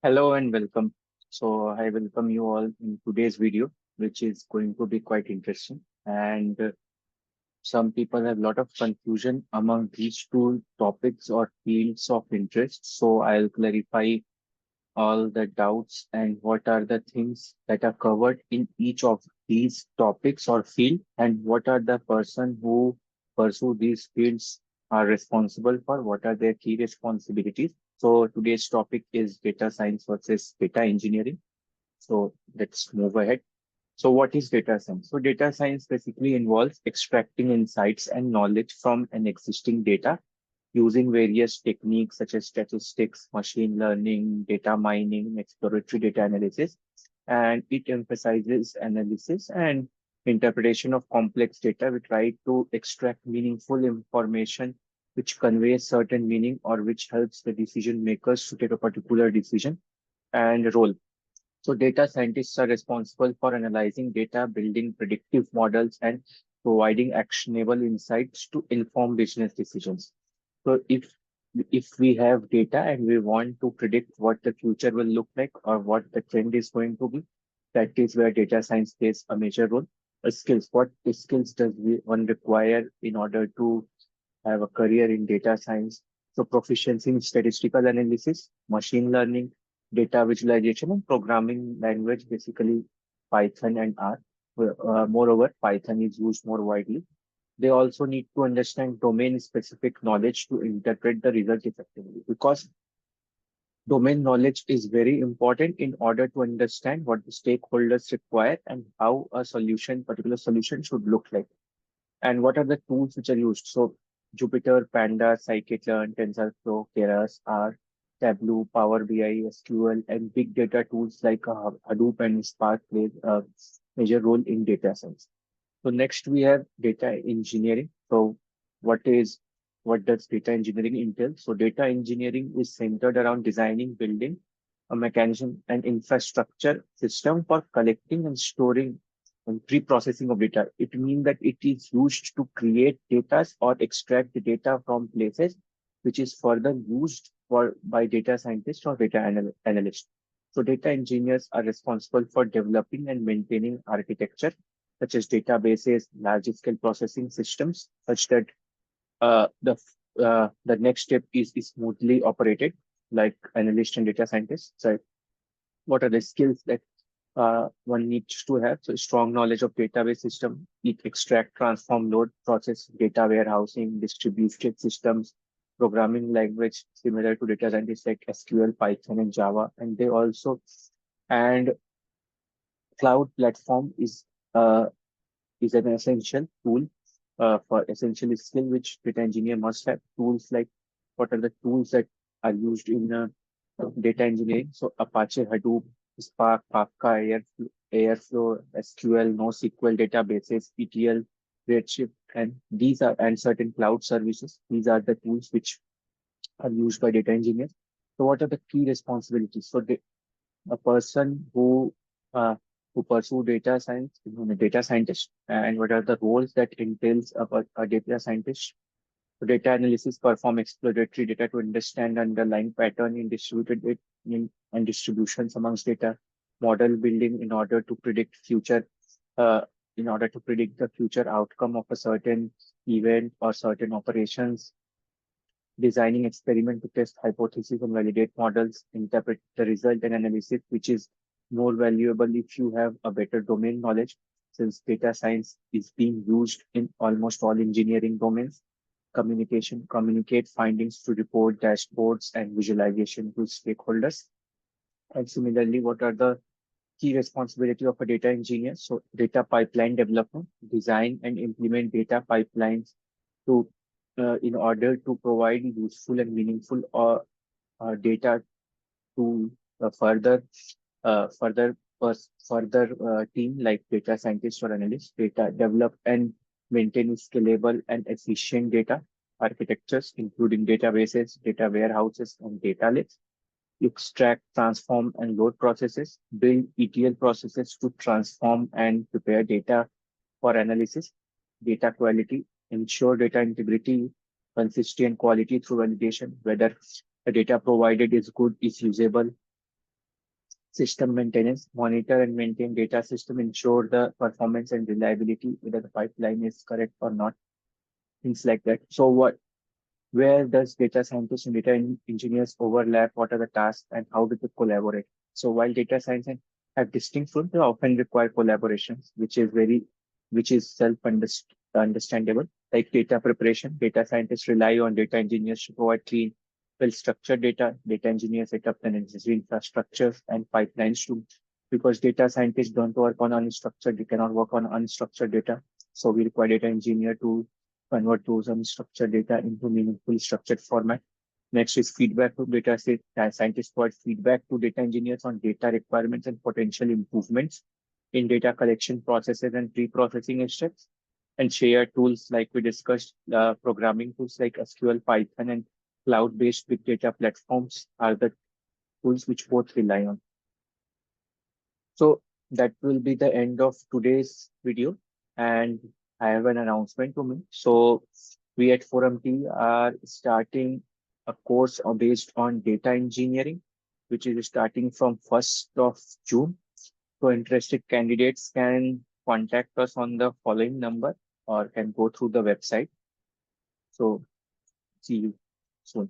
Hello and welcome. So I welcome you all in today's video, which is going to be quite interesting. And some people have a lot of confusion among these two topics or fields of interest. So I'll clarify all the doubts and what are the things that are covered in each of these topics or field, and what are the person who pursue these fields are responsible for, what are their key responsibilities. So today's topic is data science versus data engineering. So let's move ahead. So what is data science? So data science basically involves extracting insights and knowledge from an existing data using various techniques such as statistics, machine learning, data mining, exploratory data analysis, and it emphasizes analysis and interpretation of complex data. We try to extract meaningful information which conveys certain meaning or which helps the decision makers to take a particular decision and role. So data scientists are responsible for analyzing data, building predictive models, and providing actionable insights to inform business decisions. So if we have data and we want to predict what the future will look like or what the trend is going to be, that is where data science plays a major role. Skills. What skills does one require in order to have a career in data science? So proficiency in statistical analysis, machine learning, data visualization, and programming language, basically Python and R. Moreover, Python is used more widely. They also need to understand domain specific knowledge to interpret the result effectively, because domain knowledge is very important in order to understand what the stakeholders require and how a particular solution should look like, and what are the tools which are used. So Jupyter, Panda, Scikit-learn, TensorFlow, Keras, R, Tableau, Power BI, SQL, and big data tools like Hadoop and Spark play a major role in data science. So next we have data engineering. So what is what does data engineering entail? So data engineering is centered around designing, building a mechanism and infrastructure system for collecting and storing and pre-processing of data. It means that it is used to create data or extract the data from places, which is further used for by data scientists or analysts. So data engineers are responsible for developing and maintaining architecture such as databases, large-scale processing systems, such that the next step is smoothly operated, like analyst and data scientists. So what are the skills that one needs to have? So strong knowledge of database system, extract, transform, load, process, data warehousing, distributed systems, programming language similar to data scientists like SQL, Python, and Java. And they also and cloud platform uh, is an essential tool for essential skill which data engineer must have. Tools like what are the tools that are used in data engineering? So Apache Hadoop, Spark, Kafka, Airflow, SQL, NoSQL databases, ETL, Redshift, and these are and certain cloud services. These are the tools which are used by data engineers. So what are the key responsibilities? So a person who pursue data science, a data scientist, and what are the roles that entails a data scientist? So data analysis perform exploratory data to understand underlying pattern in and distributions amongst data. Model building uh, in order to predict the future outcome of a certain event or certain operations. Designing experiment to test hypotheses and validate models, interpret the result and analysis, which is more valuable if you have a better domain knowledge, since data science is being used in almost all engineering domains. Communicate findings to report dashboards and visualization to stakeholders. And similarly, what are the key responsibility of a data engineer? So data pipeline development, design and implement data pipelines to in order to provide useful and meaningful data to further team like data scientists or analysts. Data develop and maintain scalable and efficient data architectures, including databases, data warehouses, and data lakes. Extract, transform, and load processes. Build ETL processes to transform and prepare data for analysis. Data quality, ensure data integrity, consistency, and quality through validation, whether the data provided is good, is usable, System maintenance, monitor and maintain data system, ensure the performance and reliability, whether the pipeline is correct or not, things like that. So where does data scientists and engineers overlap? What are the tasks and how do they collaborate? So while data science have distinct roles, they often require collaborations, which is understandable. Like data preparation, data scientists rely on data engineers to provide clean, well-structured data. Data engineers set up the necessary infrastructures and pipelines too, because data scientists don't work on unstructured, they cannot work on unstructured data. So we require data engineer to convert those unstructured data into meaningful structured format. Next is feedback to data set. Scientists provide feedback to data engineers on data requirements and potential improvements in data collection processes and pre-processing steps. And share tools like we discussed, programming tools like SQL, Python, and cloud-based big data platforms are the tools which both rely on. So that will be the end of today's video. And I have an announcement to make. So we at Forum T are starting a course based on data engineering, which is starting from 1st of June. So interested candidates can contact us on the following number or can go through the website. So see you soon.